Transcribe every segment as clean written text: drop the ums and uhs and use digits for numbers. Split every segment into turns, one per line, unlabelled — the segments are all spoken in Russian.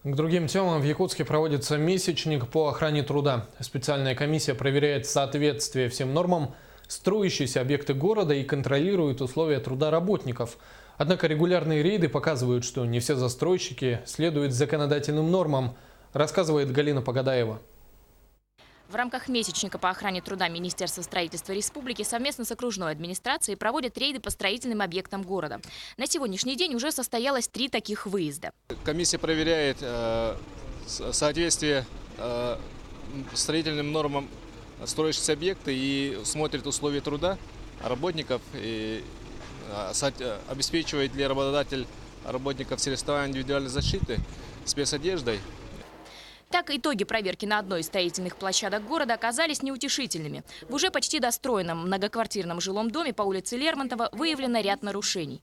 К другим темам в Якутске проводится месячник по охране труда. Специальная комиссия проверяет соответствие всем нормам строящиеся объекты города и контролирует условия труда работников. Однако регулярные рейды показывают, что не все застройщики следуют законодательным нормам, рассказывает Галина Погадаева.
В рамках месячника по охране труда Министерства строительства республики совместно с окружной администрацией проводят рейды по строительным объектам города. На сегодняшний день уже состоялось 3 таких выезда.
Комиссия проверяет соответствие строительным нормам строящихся объекты и смотрит условия труда работников, и обеспечивает ли работодатель работников средствами индивидуальной защиты, спецодеждой.
Так, итоги проверки на одной из строительных площадок города оказались неутешительными. В уже почти достроенном многоквартирном жилом доме по улице Лермонтова выявлено ряд нарушений.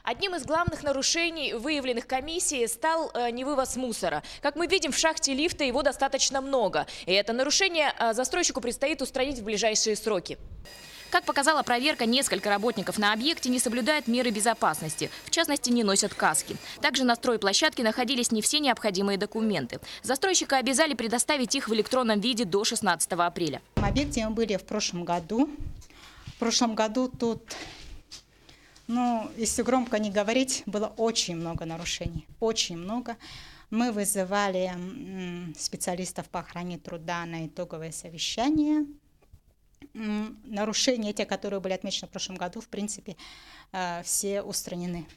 Одним из главных нарушений, выявленных комиссией, стал невывоз мусора. Как мы видим, в шахте лифта его достаточно много. И это нарушение застройщику предстоит устранить в ближайшие сроки. Как показала проверка, несколько работников на объекте не соблюдают меры безопасности. В частности, не носят каски. Также на стройплощадке находились не все необходимые документы. Застройщика обязали предоставить их в электронном виде до 16 апреля.
На объекте мы были в прошлом году. В прошлом году тут, если громко не говорить, было очень много нарушений. Очень много. Мы вызывали специалистов по охране труда на итоговое совещание. Нарушения, те, которые были отмечены в прошлом году, в принципе, все устранены.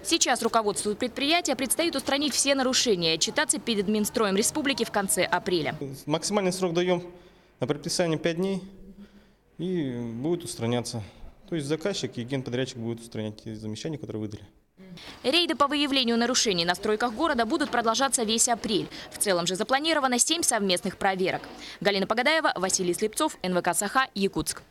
Сейчас руководству предприятия предстоит устранить все нарушения и отчитаться перед Минстроем республики в конце апреля.
Максимальный срок даем на предписание 5 дней и будет устраняться. То есть заказчик и генподрядчик будут устранять те замечания, которые выдали.
Рейды по выявлению нарушений на стройках города будут продолжаться весь апрель. В целом же запланировано 7 совместных проверок. Галина Погадаева, Василий Слепцов, НВК «Саха», Якутск.